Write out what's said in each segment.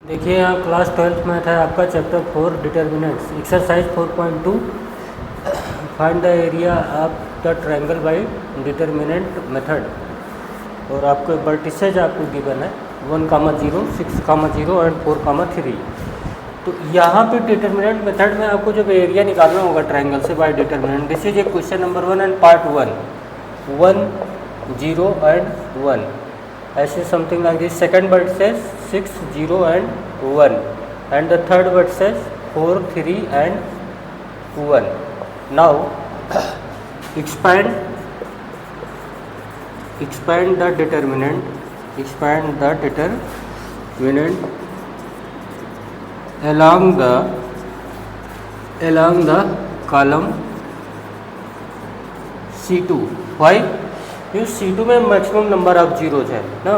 देखिए यहाँ class 12th math है आपका chapter 4 determinants exercise 4.2 find the area of the triangle bye determinant method. और आपको वर्टिसेज आपको गिवन है 1,0, 6,0 एंड 4,3। तो यहाँ पे डिटर्मिनेंट मेथड में आपको जब एरिया निकालना होगा ट्रायंगल से bye determinant, this is a question number 1 and part 1, 0 and 1 ऐसे something like this. Second word says 6, 0 and 1 and the third word says 4, 3 and 1. Now expand the determinant along the column C2. Why? क्योंकि C2 में maximum number of zeros है ना।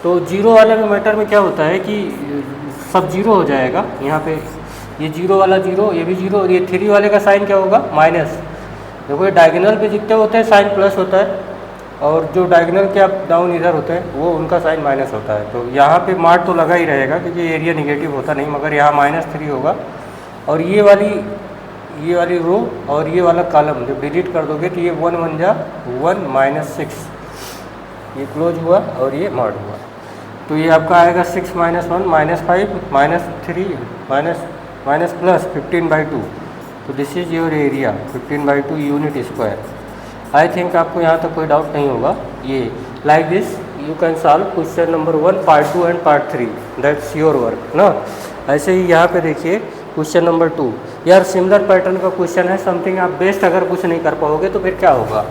तो zero वाले में matter में क्या होता है कि सब जीरो हो जाएगा। यहाँ पे ये जीरो वाला जीरो, ये भी जीरो, और ये 3 वाले का साइन क्या होगा? माइनस। देखो ये डायगोनल पे जितने होते हैं साइन प्लस होता है, और जो डायगोनल के आप डाउन इधर होते हैं वो उनका साइन माइनस होता है। तो यहाँ पे मार्क तो लगा ही रहेगा क्योंकि एरिया निगेटिव होता नहीं, मगर यहाँ -3 होगा। और ये वाली रो और ये वाला कॉलम जब डिलीट कर दोगे तो ये 1 1 जा 1 -6, ये क्लोज हुआ और ये मॉड हुआ। तो ये आपका आएगा 6 - 1 -5 -3 माइनस प्लस 15/2। तो this is your area 15/2 unit square. I think आपको यहाँ तक कोई डाउट नहीं होगा। ये like this you can solve question number 1 part 2 and part 3, that's your work ना। ऐसे ही यहाँ पे देखिए क्वेश्चन नंबर 2, यार सिमिलर पैटर्न का क्वेश्चन है। समथिंग आप बेस्ट अगर कुछ नहीं कर पाओगे तो फिर क्या होगा।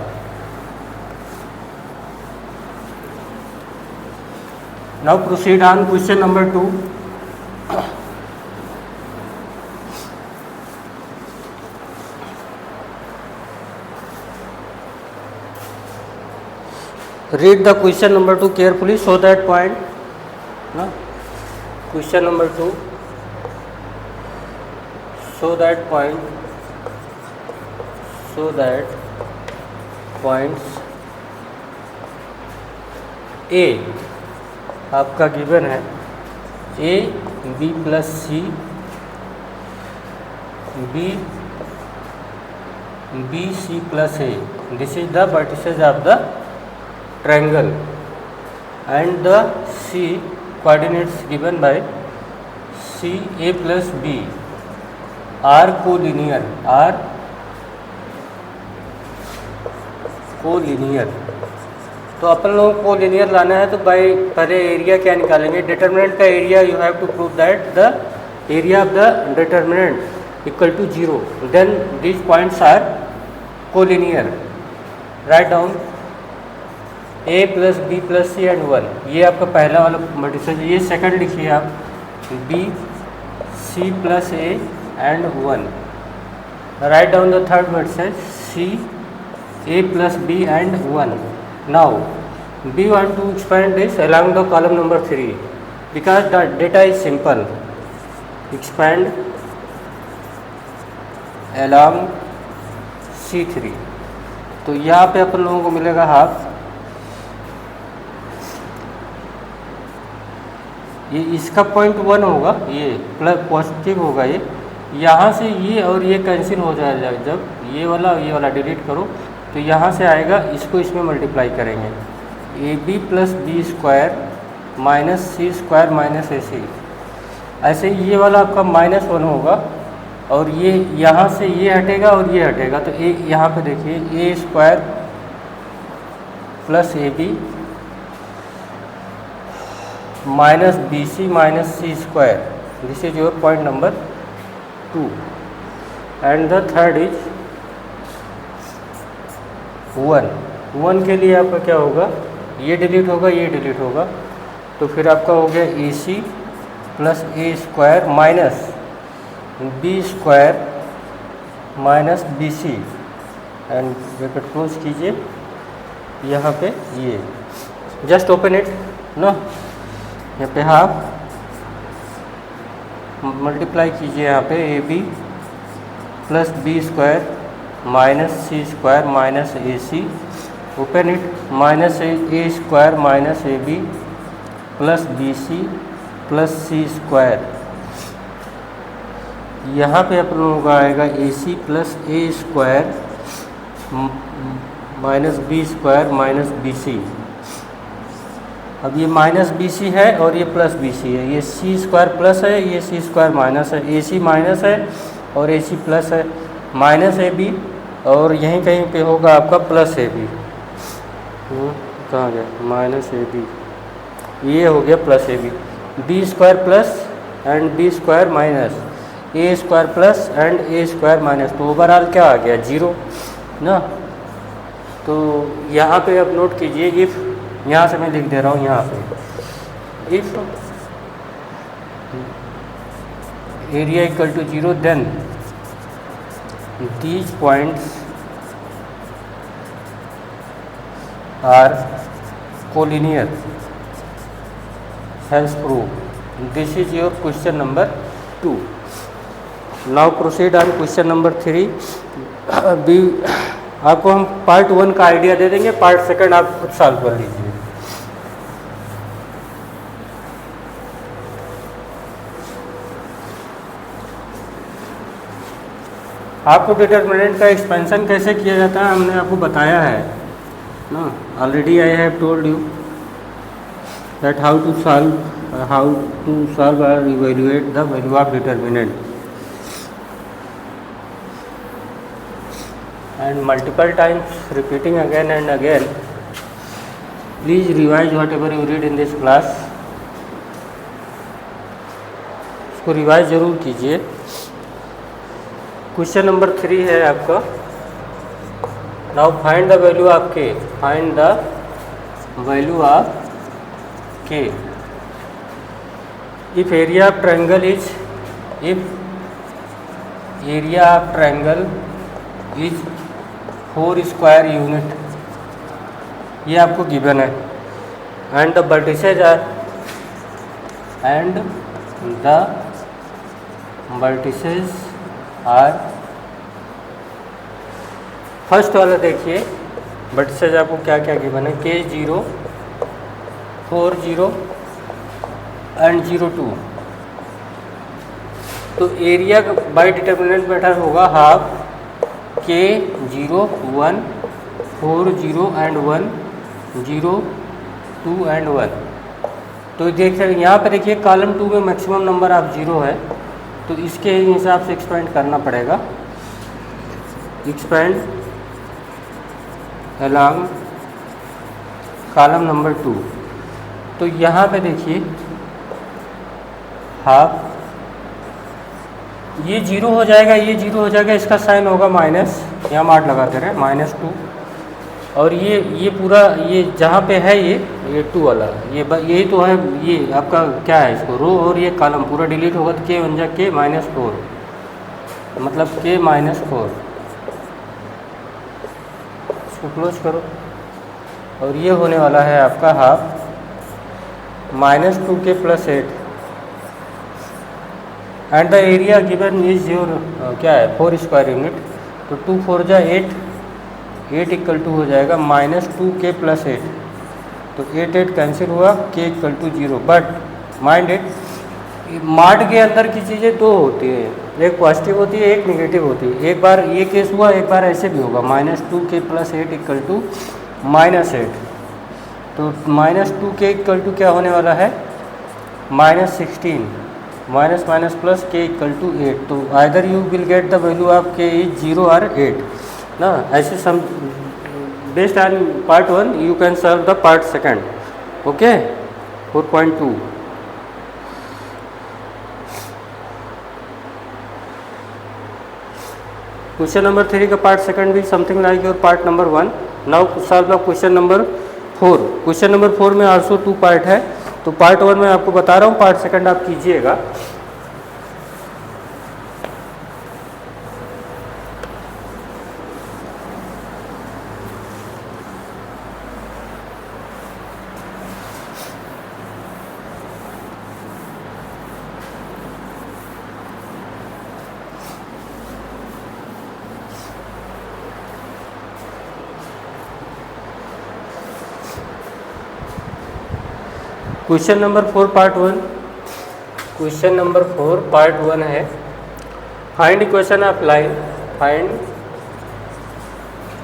Now proceed on question number 2। read the question number 2 carefully so that point na question number 2 so that points A आपका गिवन है A B plus C B C plus A, this is the vertices of the triangle and the C coordinates given by C A plus B are collinear तो अपन लोगों को collinear लाना है। तो bye पहले area क्या निकालेंगे, डिटर्मिनेंट का area. You have to prove that the area of the determinant equal to 0, then these points are collinear. Write down A plus B plus C and 1, ये आपका पहला वाला वर्टिसेज। ये सेकंड लिखिए आप B C plus A and 1। Right down the third vertices C A plus B and 1। Now we want to expand this along the column number 3 because the data is simple. Expand along C3। तो यहाँ पे अपन लोगों को मिलेगा half. ये इसका point 1 होगा, ये प्लस पॉजिटिव होगा। ये यहाँ से ये और ये कैंसिल हो जाएगा। जब ये वाला डिलीट करो तो यहाँ से आएगा, इसको इसमें मल्टीप्लाई करेंगे। AB plus B square minus C square minus AC। ऐसे ये वाला आपका -1 होगा, और ये यहाँ से ये हटेगा और ये हटेगा। तो ए यहाँ पे देखिए A square plus AB minus BC minus C square, this is your point number 2। And the third is 1 के लिए आपका क्या होगा, ये डिलीट होगा, ये डिलीट होगा। तो फिर आपका हो गया AC plus A square minus B square minus BC। And bracket close कीजिए। यहाँ पे ये जस्ट ओपन इट ना, यहाँ पे हाफ मल्टीप्लाई कीजिए। यहाँ पे AB plus B square minus C square minus AC open it, minus A square minus AB plus BC plus C square, यहाँ पे अपन लोगों का आएगा A C plus A square minus B square minus B C. अब ये minus B सी है और ये प्लस बी सी है, ये सी स्क्वायर प्लस है, ये सी स्क्वायर माइनस है, ए सी माइनस है और ए सी प्लस है, माइनस ए बी और यहीं कहीं पे होगा आपका प्लस ए बी। कहाँ गया माइनस ए बी, ये हो गया plus A B. B square plus and B square minus A square plus and A square minus, तो ओवरऑल क्या आ गया 0 ना। तो यहाँ पे अब नोट कीजिए, इफ़ यहाँ से मैं लिख दे रहा हूँ यहाँ पे, if area equal to 0 then these points are collinear, hence proof. This is your question number 2. Now proceed on question number 3. आपको हम पार्ट 1 का आइडिया दे देंगे, पार्ट 2 आप खुद सॉल्व कर लीजिए। आपको डिटर्मिनेंट का एक्सपेंशन कैसे किया जाता है हमने आपको बताया है ना, already I have told you that how to solve और evaluate the value of determinant and multiple times repeating again and again. Please revise whatever you read in this class, इसको रिवाइज ज़रूर कीजिए। Question number 3 है आपका, now find the value of K, find the value of K if area of triangle is, if area of triangle is 4 square unit, ये आपको given है, and the vertices are, and the vertices are, first वाला देखिए vertices आपको क्या क्या given है, के 0 4 0 एंड 0 2। तो एरिया बाय डिटर्मिनेंट मेथड होगा हाफ के 0 1 4 0 एंड 1 0 2 एंड 1। तो देख रहे यहाँ पे देखिए कॉलम 2 में मैक्सिमम नंबर ऑफ 0 है, तो इसके हिसाब से एक्सपेंड करना पड़ेगा, एक्सपेंड अलॉन्ग कॉलम नंबर 2। तो यहाँ पे देखिए हाफ, ये 0 हो जाएगा, ये 0 हो जाएगा, इसका साइन होगा माइनस, यहाँ मार्क लगाते रहे -2, और ये पूरा ये जहाँ पे है ये 2 वाला यही तो है, ये आपका क्या है इसको रो, और ये कॉलम पूरा डिलीट होगा तो के बन जाए के -4, मतलब के -4, इसको क्लोज करो, और ये होने वाला है आपका हाफ -2 के +8 and the area given is your क्या है 4 स्क्वायर यूनिट, तो 2 4 जा 8 इक्वल टू हो जाएगा -2 के +8, तो 8 कैंसिल हुआ, K equal to 0। But mind it, मार्ट के अंदर की चीज़ें दो होती है, एक पॉजिटिव होती है एक नेगेटिव होती है, एक बार ये केस हुआ एक बार ऐसे भी होगा, -2 के +8 इक्वल टू -8, तो -2 के इक्वल टू क्या होने वाला है -16, minus minus plus K equal to 8, तो either you will get the value of K is 0 और 8 ना। ऐसे some based on part 1 you can solve the part 2, okay. 4.2 question number 3 का पार्ट 2 भी something like your part number 1। Now solve the question number 4। Question number 4 में also 2 part है, तो part 1 में आपको बता रहा हूँ, पार्ट 2 आप कीजिएगा। Question number 4 part 1, question number 4 part 1 है। Find equation of line, find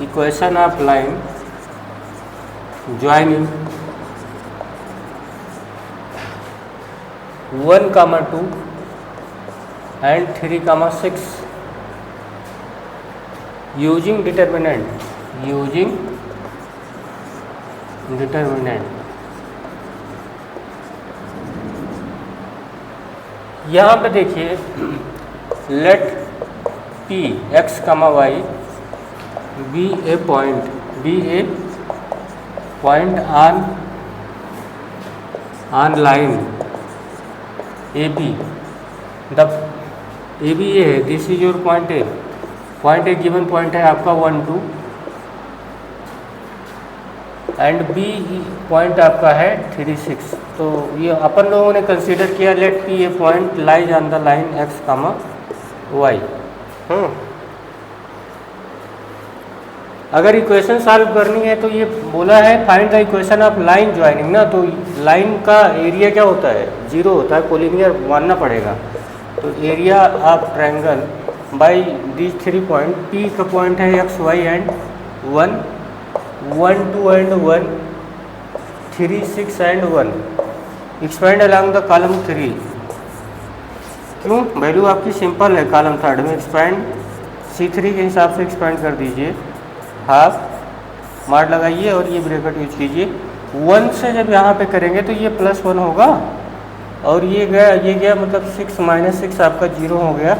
equation of line joining 1, 2 and 3, 6 using determinant, यहाँ पे देखिए लेट P x, y be a point on line AB, the AB ये है, this is your point A, given point है आपका 1, 2 and B point आपका है 3, 6। तो ये अपन लोगों ने कंसीडर किया let P A point lies on the line x, y। अगर इक्वेशन सॉल्व करनी है तो ये बोला है find the equation of line joining ना, तो लाइन का एरिया क्या होता है, 0 होता है, कोलिनियर मानना पड़ेगा। तो area of triangle by these 3 point, P का पॉइंट है x, y and 1, 1, 2 and 1, 3, 6 and 1। Expand along the column 3। क्यों? वैल्यू आपकी सिंपल है, कॉलम 3 में एक्सपेंड C3 के हिसाब से एक्सपेंड कर दीजिए, हाफ मार्क लगाइए और ये ब्रैकेट यूज कीजिए। 1 से जब यहाँ पे करेंगे तो ये +1 होगा और ये गया मतलब 6 -6 आपका 0 हो गया।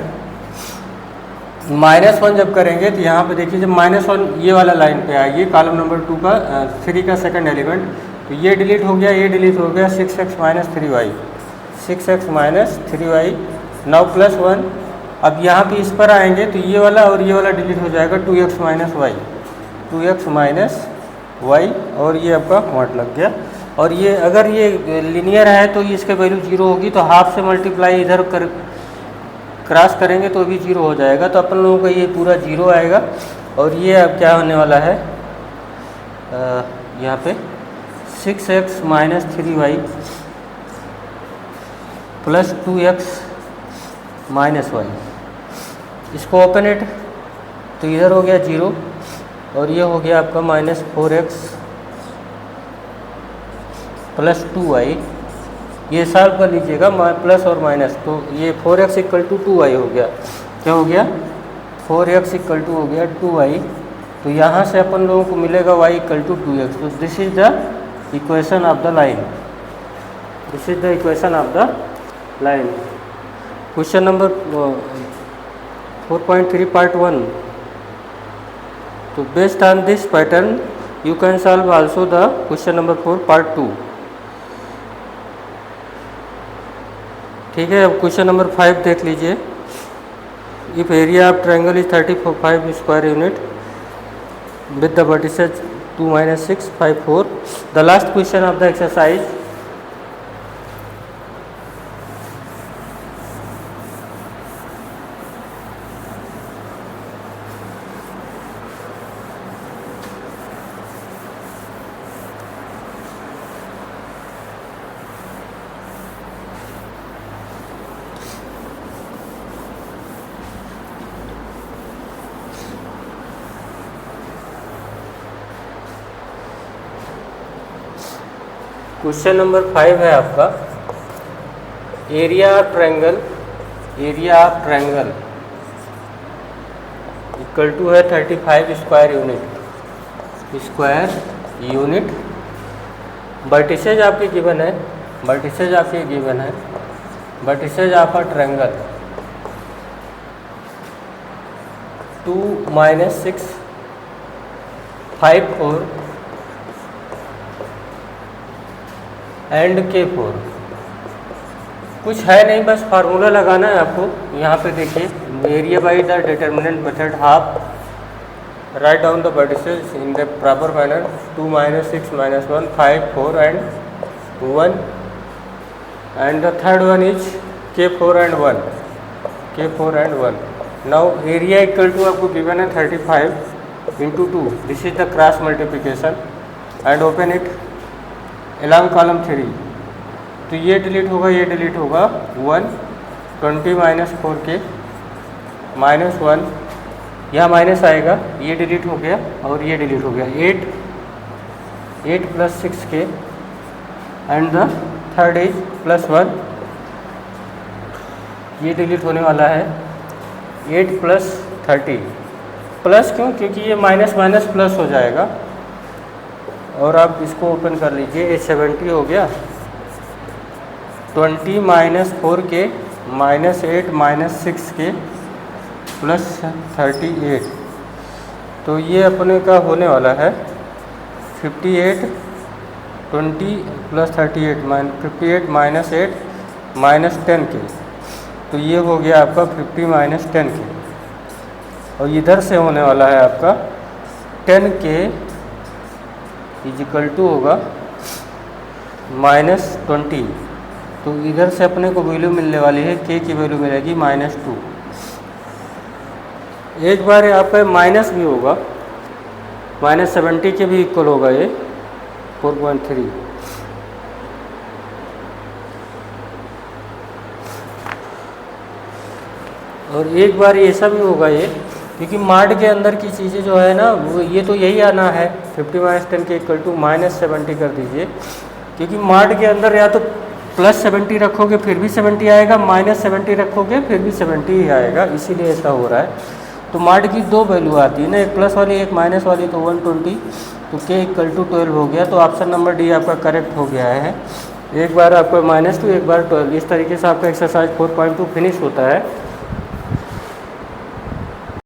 -1 जब करेंगे तो यहाँ पे देखिए जब -1 ये वाला लाइन पे आइए, कॉलम नंबर 2 का 3 का सेकंड एलिमेंट, तो ये डिलीट हो गया, ये डिलीट हो गया, 6x - 3y, 6x - 3y। Now +1, अब यहाँ पे इस पर आएंगे तो ये वाला और ये वाला डिलीट हो जाएगा, 2x - y, 2x - y और ये आपका पॉइंट लग गया। और ये अगर ये लिनियर है तो इसके वैल्यू 0 होगी, तो हाफ से मल्टीप्लाई इधर क्रॉस करेंगे तो भी 0 हो जाएगा। तो अपन लोगों का ये पूरा 0 आएगा। और ये अब क्या होने वाला है, यहाँ पे 6x - 3y + 2x - y, इसको ओपन इट तो इधर हो गया 0 और ये हो गया आपका -4x + 2y। ये सॉल्व कर लीजिएगा, प्लस और माइनस, तो ये 4x = 2y हो गया। क्या हो गया? 4x = हो गया 2y। तो यहाँ से अपन लोगों को मिलेगा y = 2x। तो this is the equation of the line, this is the equation of the line. Question number 4.3 part 1। तो based on this pattern you can solve also the question number 4 part 2। ठीक है, अब question number 5 देख लीजिए। If area of triangle is 35 square unit with the vertices 2, -6, 5, 4। The last question of the exercise. Question number 5 है आपका, area of triangle equal to है 35 square unit. Vertices आपके given है, vertices of a triangle 2, -6, 5, 4 and K4। कुछ है नहीं, बस formula लगाना है आपको। यहाँ पे देखिए, area by the determinant method, half write down the vertices in the proper manner, 2, -6, -1, 5, 4 and 1 and the third one is K4 and 1। Now area equal to आपको गिवन है 35 × 2, this is the cross multiplication and open it along column 3, तो ये delete होगा, ये delete होगा 1, 20 minus 4k minus 1, यहाँ minus आएगा, ये डिलीट हो गया और ये डिलीट हो गया, 8 plus 6k and the third is plus 1, ये डिलीट होने वाला है, 8 प्लस 30 प्लस क्यों, क्योंकि ये माइनस माइनस प्लस हो जाएगा। और आप इसको ओपन कर लीजिए, 870 हो गया, 20 minus 4k minus 8 minus 6k plus 38, तो ये अपने का होने वाला है 58, 20 प्लस 38 58 माइनस 8 माइनस 10k, तो ये हो गया आपका 50 माइनस 10k। और इधर से होने वाला है आपका 10k इज इक्वल टू होगा माइनस 20, तो इधर से अपने को वैल्यू मिलने वाली है, k की वैल्यू मिलेगी -2। एक बार आपका माइनस भी होगा, -70 के भी इक्वल होगा ये 4.3। और एक बार ऐसा भी होगा ये, क्योंकि मार्ट के अंदर की चीज़ें जो है ना वो ये तो यही आना है, 50 माइनस 10 के इक्वल टू -70 कर दीजिए, क्योंकि मार्ट के अंदर या तो +70 रखोगे फिर भी 70 आएगा, -70 रखोगे फिर भी 70 ही आएगा, इसीलिए ऐसा हो रहा है। तो मार्ट की दो वैल्यू आती है ना, एक प्लस वाली एक माइनस वाली, तो 120, तो k इक्वल टू 12 हो गया, तो ऑप्शन नंबर डी आपका करेक्ट हो गया है। एक बार आपका -2 एक बार 12, इस तरीके से आपका एक्सरसाइज 4.2 फिनिश होता है।